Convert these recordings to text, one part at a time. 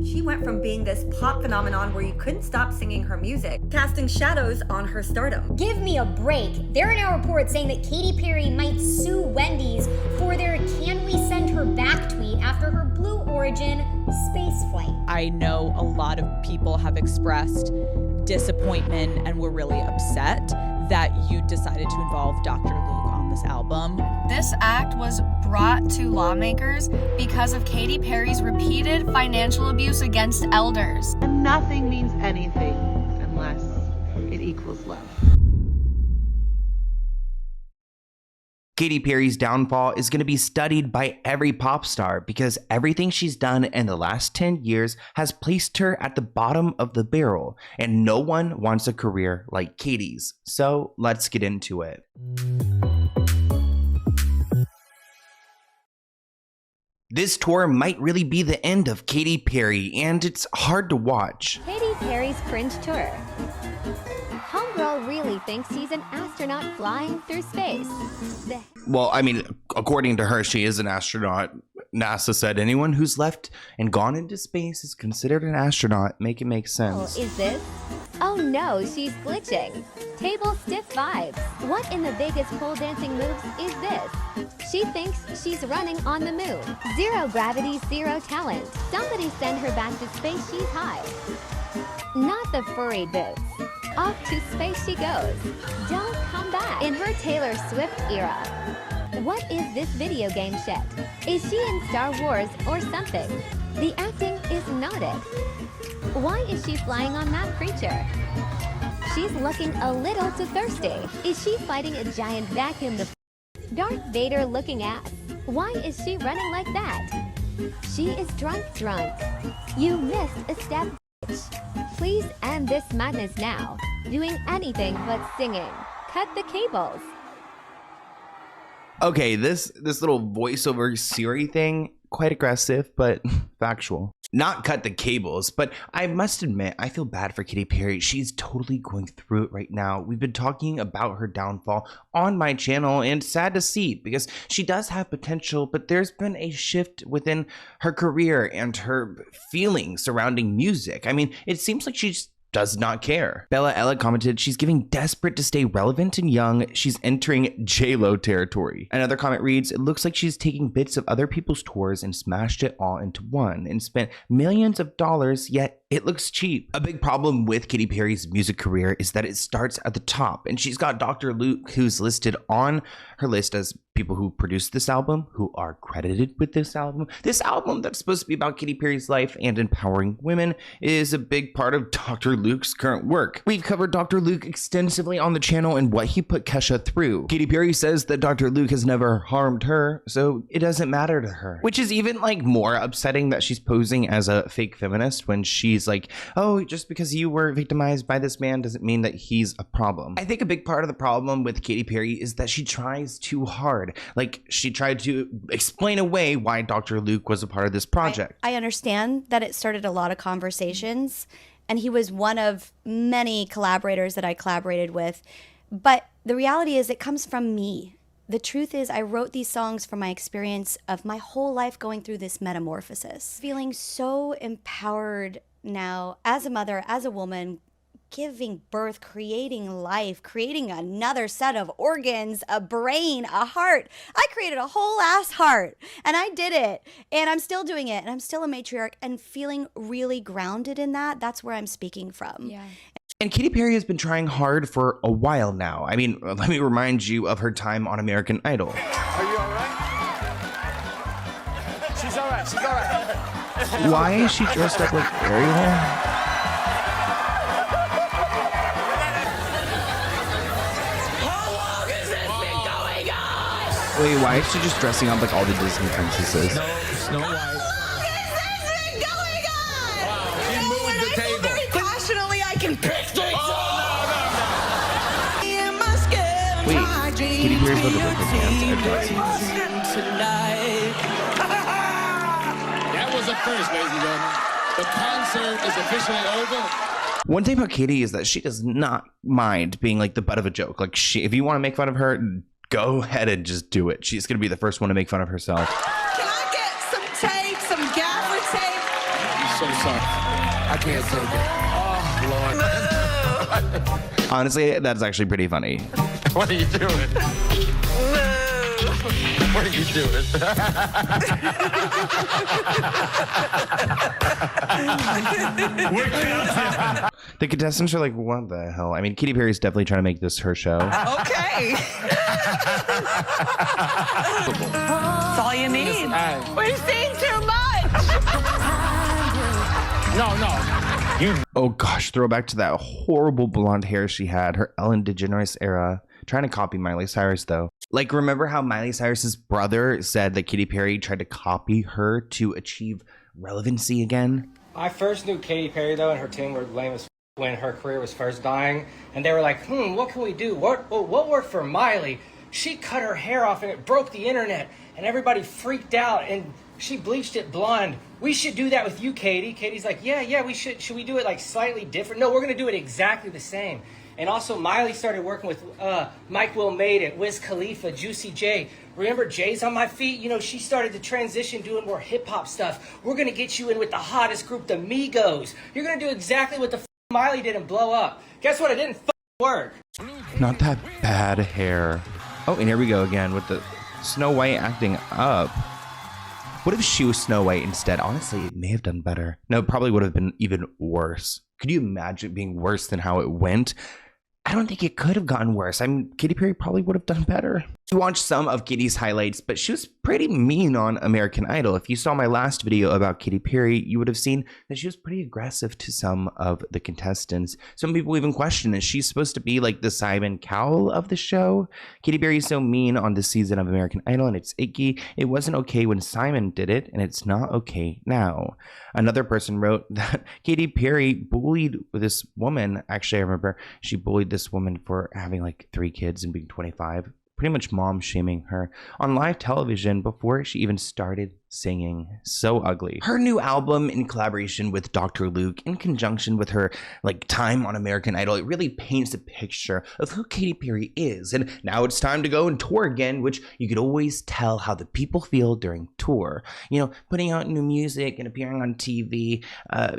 She went from being this pop phenomenon where you couldn't stop singing her music, casting shadows on her stardom. Give me a break. There are now reports saying that Katy Perry might sue Wendy's for their "can we send her back" tweet after her Blue Origin space flight. I know a lot of people have expressed disappointment and were really upset that you decided to involve Dr. Luke on this album. This act was brought to lawmakers because of Katy Perry's repeated financial abuse against elders. And nothing means anything unless it equals love. Katy Perry's downfall is going to be studied by every pop star because everything she's done in the last 10 years has placed her at the bottom of the barrel, and no one wants a career like Katy's. So let's get into it. This tour might really be the end of Katy Perry, and it's hard to watch. Katy Perry's cringe tour. Homegirl really thinks he's an astronaut flying through space. Well, I mean, according to her, she is an astronaut. NASA said anyone who's left and gone into space is considered an astronaut. Make it make sense. Is this? Oh no, she's glitching. Table stiff vibes. What in the Vegas pole dancing moves is this? She thinks she's running on the moon. Zero gravity, zero talent. Somebody send her back to space, she's high. Not the furry boots. Off to space she goes. Don't come back. In her Taylor Swift era. What is this video game shit? Is she in Star Wars or something? The acting is not it. Why is she flying on that creature? She's looking a little too thirsty. Is she fighting a giant vacuum? The Darth Vader looking ass. Why is she running like that? She is drunk. You missed a step. Please end this madness now. Doing anything but singing. Cut the cables. Okay, this little voiceover Siri thing, quite aggressive, but factual. Not cut the cables, but I must admit, I feel bad for Katy Perry. She's totally going through it right now. We've been talking about her downfall on my channel, and sad to see because she does have potential, but there's been a shift within her career and her feelings surrounding music. I mean, it seems like she's does not care. Bella Ella commented, she's getting desperate to stay relevant and young. She's entering J-Lo territory. Another comment reads, it looks like she's taking bits of other people's tours and smashed it all into one and spent millions of dollars, yet it looks cheap. A big problem with Katy Perry's music career is that it starts at the top, and she's got Dr. Luke, who's listed on her list as people who produced this album, who are credited with this album. This album that's supposed to be about Katy Perry's life and empowering women is a big part of Dr. Luke's current work. We've covered Dr. Luke extensively on the channel and what he put Kesha through. Katy Perry says that Dr. Luke has never harmed her, so it doesn't matter to her. Which is even like more upsetting that she's posing as a fake feminist when she's like, oh, just because you were victimized by this man doesn't mean that he's a problem. I think a big part of the problem with Katy Perry is that she tries too hard. Like, she tried to explain away why Dr. Luke was a part of this project. I understand that it started a lot of conversations, and he was one of many collaborators that I collaborated with. But the reality is it comes from me. The truth is I wrote these songs from my experience of my whole life going through this metamorphosis. Feeling so empowered now as a mother, as a woman, giving birth, creating life, creating another set of organs, a brain, a heart. I created a whole ass heart, and I did it, and I'm still doing it, and I'm still a matriarch, and feeling really grounded in that. That's where I'm speaking from. Yeah. And Katy Perry has been trying hard for a while now. I mean, let me remind you of her time on American Idol. Are you all right? She's all right. She's all right. Why is she dressed up like Ariel? Wait, why is she just dressing up like all the Disney princesses? No, Snow White. How long has this been going on? Wow, she moved the table. Very passionately, I can pick things Wait, Katy Perry's about to look like dance. That was a first, ladies and gentlemen. The concert is officially over. One thing about Katy is that she does not mind being like the butt of a joke. Like, if you want to make fun of her, go ahead and just do it. She's gonna be the first one to make fun of herself. Can I get some tape, some gaffer tape? so sorry. I can't take it. Oh, Lord. Honestly, that's actually pretty funny. What are you doing? What are you doing? The contestants are like, what the hell? I mean, Katy Perry's definitely trying to make this her show. Okay. That's all you need. We've seen too much. No. Oh gosh, throwback to that horrible blonde hair she had, her Ellen DeGeneres era. Trying to copy Miley Cyrus though. Like, remember how Miley Cyrus's brother said that Katy Perry tried to copy her to achieve relevancy again? I first knew Katy Perry though, and her team were lame as when her career was first dying, and they were like, what can we do? What worked for Miley? She cut her hair off and it broke the internet, and everybody freaked out, and she bleached it blonde. We should do that with you, Katy. Katy's like, yeah, we should. Should we do it like slightly different? No, we're gonna do it exactly the same. And also, Miley started working with Mike Will Made It, Wiz Khalifa, Juicy J. Remember Jay's on My Feet? You know, she started to transition doing more hip-hop stuff. We're going to get you in with the hottest group, the Migos. You're going to do exactly what the Miley did and blow up. Guess what? It didn't work. Not that bad hair. Oh, and here we go again with the Snow White acting up. What if she was Snow White instead? Honestly, it may have done better. No, it probably would have been even worse. Could you imagine it being worse than how it went? I don't think it could have gotten worse. I mean, Katy Perry probably would have done better. We watched some of Katy's highlights, but she was pretty mean on American Idol. If you saw my last video about Katy Perry, you would have seen that she was pretty aggressive to some of the contestants. Some people even question, is she supposed to be like the Simon Cowell of the show? Katy Perry is so mean on this season of American Idol, and it's icky. It wasn't okay when Simon did it, and it's not okay now. Another person wrote that Katy Perry bullied this woman. Actually, I remember she bullied this woman for having like 3 kids and being 25. Pretty much mom shaming her on live television before she even started singing. So ugly. Her new album in collaboration with Dr. Luke, in conjunction with her like time on American Idol, it really paints a picture of who Katy Perry is. And now it's time to go and tour again, which you could always tell how the people feel during tour. You know, putting out new music and appearing on TV,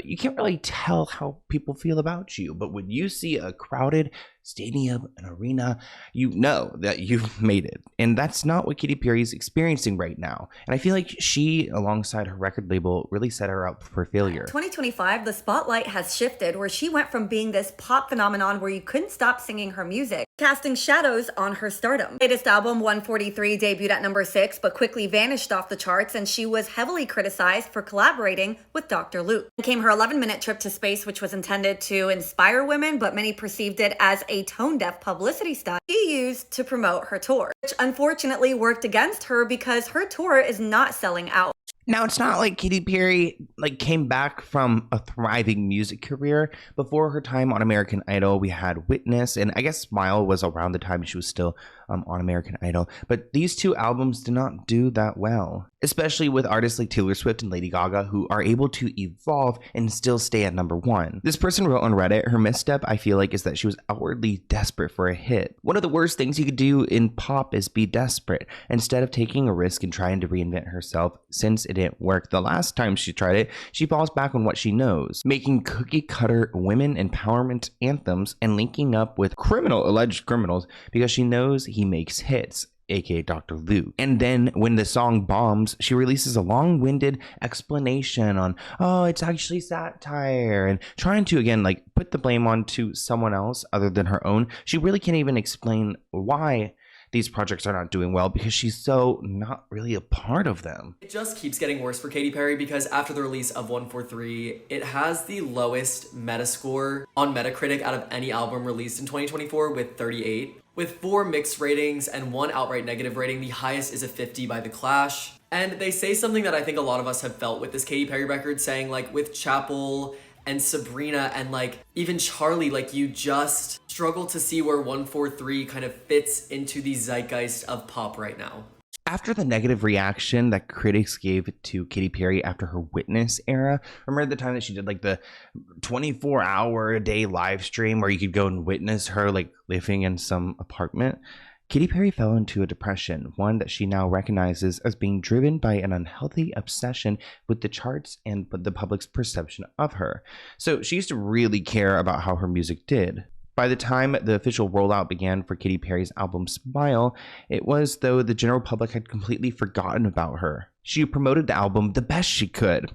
you can't really tell how people feel about you. But when you see a crowded stadium, an arena, you know that you've made it. And that's not what Katy Perry is experiencing right now. And I feel like she, alongside her record label, really set her up for failure. 2025, the spotlight has shifted, where she went from being this pop phenomenon where you couldn't stop singing her music, casting shadows on her stardom. Latest album, 143, debuted at number 6, but quickly vanished off the charts, and she was heavily criticized for collaborating with Dr. Luke. Then came her 11-minute trip to space, which was intended to inspire women, but many perceived it as a tone-deaf publicity stunt she used to promote her tour, which unfortunately worked against her because her tour is not selling out. Now, it's not like Katy Perry came back from a thriving music career. Before her time on American Idol, we had Witness, and I guess Smile was around the time she was still on American Idol. But these 2 albums did not do that well, especially with artists like Taylor Swift and Lady Gaga, who are able to evolve and still stay at number 1. This person wrote on Reddit, her misstep, I feel like, is that she was outwardly desperate for a hit. One of the worst things you could do in pop is be desperate, instead of taking a risk and trying to reinvent herself. Since it didn't work the last time she tried it, she falls back on what she knows, making cookie cutter women empowerment anthems and linking up with alleged criminals because she knows he makes hits, aka Dr. Luke. And then when the song bombs, she releases a long-winded explanation on, oh, it's actually satire, and trying to again put the blame onto someone else other than her own. She really can't even explain why these projects are not doing well because she's so not really a part of them. It just keeps getting worse for Katy Perry because after the release of 143, it has the lowest Metascore on Metacritic out of any album released in 2024 with 38. With 4 mixed ratings and 1 outright negative rating, the highest is a 50 by The Clash. And they say something that I think a lot of us have felt with this Katy Perry record, saying with Chapel and Sabrina and even Charlie, you just struggle to see where 143 kind of fits into the zeitgeist of pop right now. After the negative reaction that critics gave to Katy Perry after her Witness era, remember the time that she did the 24-hour-a-day live stream where you could go and witness her living in some apartment? Katy Perry fell into a depression, one that she now recognizes as being driven by an unhealthy obsession with the charts and the public's perception of her. So she used to really care about how her music did. By the time the official rollout began for Katy Perry's album Smile, it was though the general public had completely forgotten about her. She promoted the album the best she could.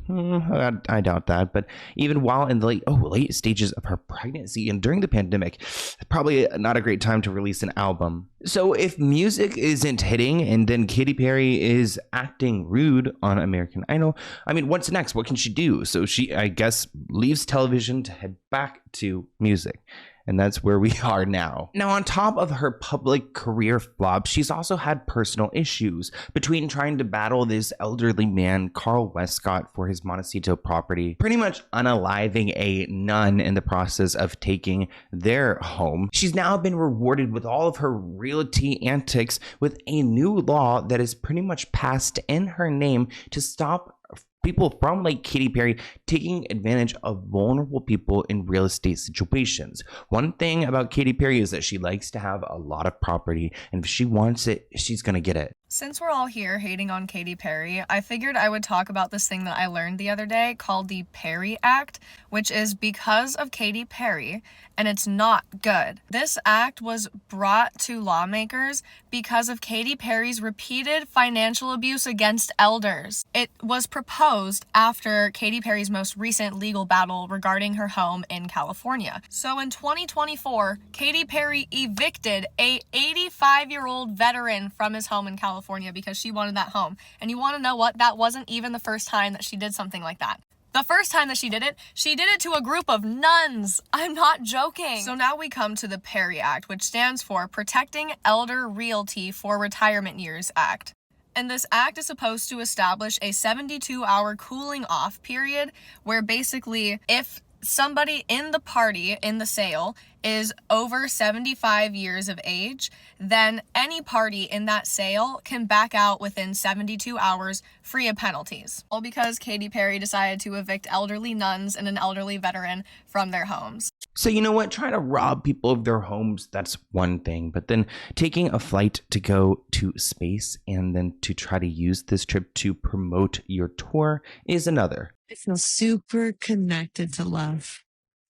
I doubt that, but even while in the late stages of her pregnancy and during the pandemic, probably not a great time to release an album. So if music isn't hitting and then Katy Perry is acting rude on American Idol, I mean, what's next? What can she do? So she, I guess, leaves television to head back to music. And that's where we are now. Now, on top of her public career flop, she's also had personal issues between trying to battle this elderly man, Carl Westcott, for his Montecito property, pretty much unaliving a nun in the process of taking their home. She's now been rewarded with all of her realty antics with a new law that is pretty much passed in her name to stop people from like Katy Perry taking advantage of vulnerable people in real estate situations. One thing about Katy Perry is that she likes to have a lot of property, and if she wants it, she's gonna get it. Since we're all here hating on Katy Perry, I figured I would talk about this thing that I learned the other day called the Perry Act, which is because of Katy Perry, and it's not good. This act was brought to lawmakers because of Katy Perry's repeated financial abuse against elders. It was proposed after Katy Perry's most recent legal battle regarding her home in California. So in 2024, Katy Perry evicted a 85-year-old veteran from his home in California because she wanted that home. And you want to know what? That wasn't even the first time that she did something like that. The first time that she did it to a group of nuns. I'm not joking. So now we come to the Perry Act, which stands for Protecting Elder Realty for Retirement Years Act. And this act is supposed to establish a 72-hour cooling off period where basically if somebody in the party, in the sale, is over 75 years of age, then any party in that sale can back out within 72 hours free of penalties. All because Katy Perry decided to evict elderly nuns and an elderly veteran from their homes. So you know what? Trying to rob people of their homes, that's one thing. But then taking a flight to go to space and then to try to use this trip to promote your tour is another. I feel super connected to love.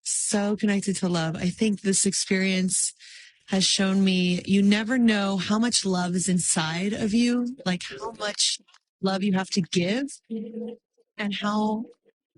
So connected to love. I think this experience has shown me you never know how much love is inside of you, like how much love you have to give and how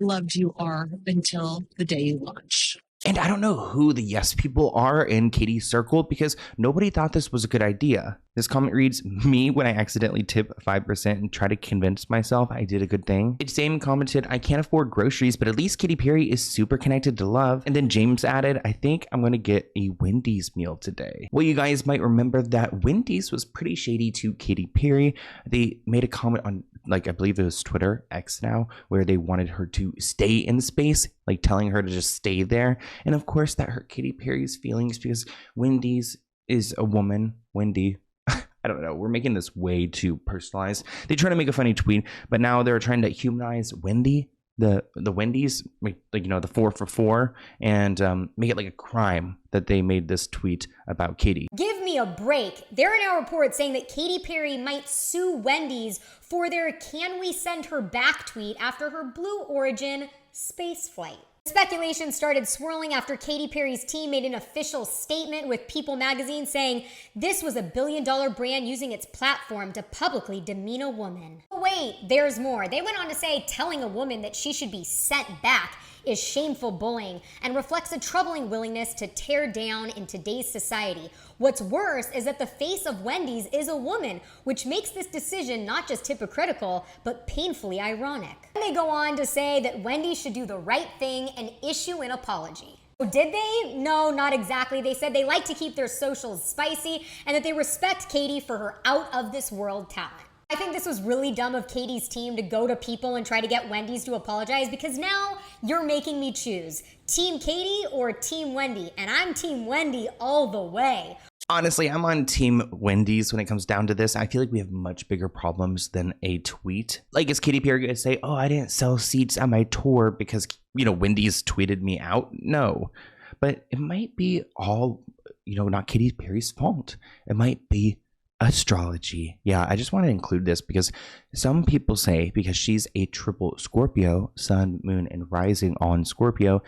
loved you are until the day you launch. And I don't know who the yes people are in Katy's circle because nobody thought this was a good idea. This comment reads, me when I accidentally tip 5% and try to convince myself I did a good thing. James commented, I can't afford groceries, but at least Katy Perry is super connected to love. And then James added, I think I'm going to get a Wendy's meal today. Well, you guys might remember that Wendy's was pretty shady to Katy Perry. They made a comment on, like, I believe it was Twitter, X now, where they wanted her to stay in space, like telling her to just stay there. And of course that hurt Katy Perry's feelings because Wendy's is a woman. Wendy, I don't know. We're making this way too personalized. They try to make a funny tweet, but now they're trying to humanize Wendy, the Wendy's, like, you know, the 4 for 4, and make it like a crime that they made this tweet about Katy. Give me a break. There are now reports saying that Katy Perry might sue Wendy's for their "Can we send her back" tweet after her Blue Origin space flight. Speculation started swirling after Katy Perry's team made an official statement with People magazine saying this was a billion-dollar brand using its platform to publicly demean a woman. But wait, there's more. They went on to say telling a woman that she should be sent back is shameful bullying and reflects a troubling willingness to tear down in today's society. What's worse is that the face of Wendy's is a woman, which makes this decision not just hypocritical, but painfully ironic. And they go on to say that Wendy should do the right thing and issue an apology. Did they? No, not exactly. They said they like to keep their socials spicy and that they respect Katy for her out-of-this-world talent. I think this was really dumb of Katy's team to go to People and try to get Wendy's to apologize because now you're making me choose Team Katy or Team Wendy, and I'm Team Wendy all the way. Honestly, I'm on Team Wendy's when it comes down to this. I feel like we have much bigger problems than a tweet. Like, is Katy Perry going to say, oh, I didn't sell seats on my tour because, you know, Wendy's tweeted me out? No. But it might be all not Katy Perry's fault. It might be astrology. Yeah, I just want to include this because some people say because she's a triple Scorpio, sun, moon, and rising on Scorpio,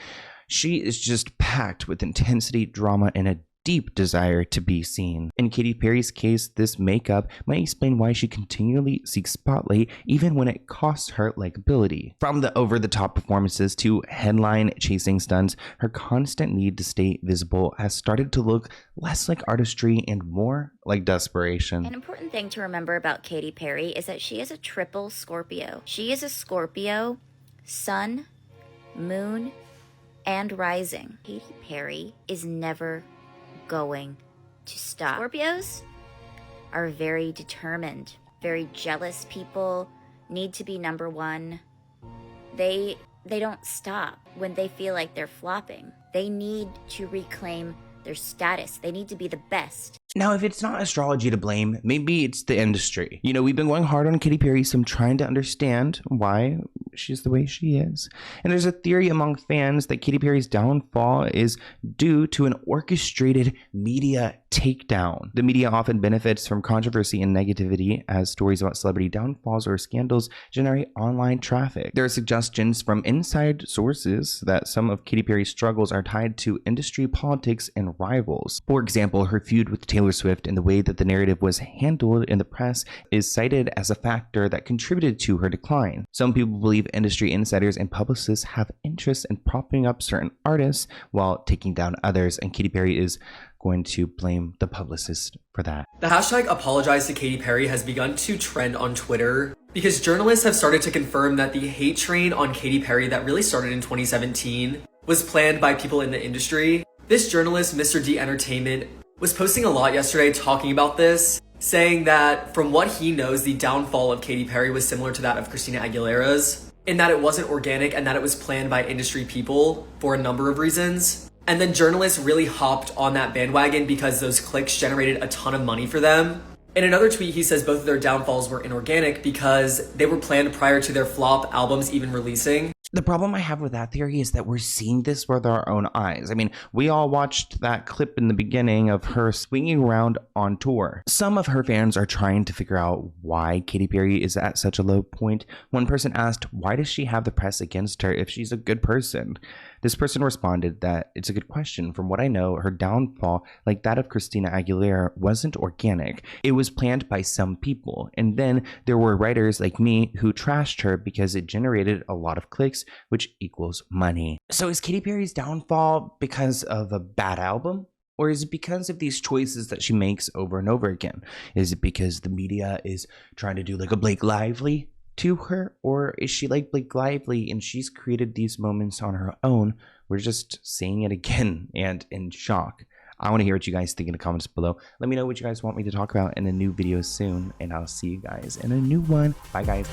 she is just packed with intensity, drama, and a deep desire to be seen. In Katy Perry's case, this makeup might explain why she continually seeks spotlight even when it costs her likability. From the over-the-top performances to headline-chasing stunts, her constant need to stay visible has started to look less like artistry and more like desperation. An important thing to remember about Katy Perry is that she is a triple Scorpio. She is a Scorpio, sun, moon, and rising. Katy Perry is never going to stop. Scorpios are very determined, very jealous people, need to be number one. They don't stop when they feel like they're flopping. They need to reclaim their status. They need to be the best. Now, if it's not astrology to blame, maybe it's the industry. We've been going hard on Katy Perry, so I'm trying to understand why she's the way she is. And there's a theory among fans that Katy Perry's downfall is due to an orchestrated media takedown. The media often benefits from controversy and negativity as stories about celebrity downfalls or scandals generate online traffic. There are suggestions from inside sources that some of Katy Perry's struggles are tied to industry politics and rivals. For example, her feud with Taylor Swift and the way that the narrative was handled in the press is cited as a factor that contributed to her decline. Some people believe industry insiders and publicists have interest in propping up certain artists while taking down others, and Katy Perry is going to blame the publicist for that. The hashtag apologize to Katy Perry has begun to trend on Twitter because journalists have started to confirm that the hate train on Katy Perry that really started in 2017 was planned by people in the industry. This journalist, Mr. D Entertainment, was posting a lot yesterday talking about this, saying that from what he knows, the downfall of Katy Perry was similar to that of Christina Aguilera's, in that it wasn't organic and that it was planned by industry people for a number of reasons. And then journalists really hopped on that bandwagon because those clicks generated a ton of money for them. In another tweet, he says both of their downfalls were inorganic because they were planned prior to their flop albums even releasing. The problem I have with that theory is that we're seeing this with our own eyes. I mean, we all watched that clip in the beginning of her swinging around on tour. Some of her fans are trying to figure out why Katy Perry is at such a low point. One person asked, why does she have the press against her if she's a good person? This person responded that it's a good question. From what I know, her downfall, like that of Christina Aguilera, wasn't organic. It was planned by some people. And then there were writers like me who trashed her because it generated a lot of clicks, which equals money. So is Katy Perry's downfall because of a bad album? Or is it because of these choices that she makes over and over again? Is it because the media is trying to do like a Blake Lively to her? Or is she like Blake Lively and she's created these moments on her own? We're just seeing it again and in shock. I want to hear what you guys think in the comments below. Let me know what you guys want me to talk about in a new video soon, and I'll see you guys in a new one. Bye guys.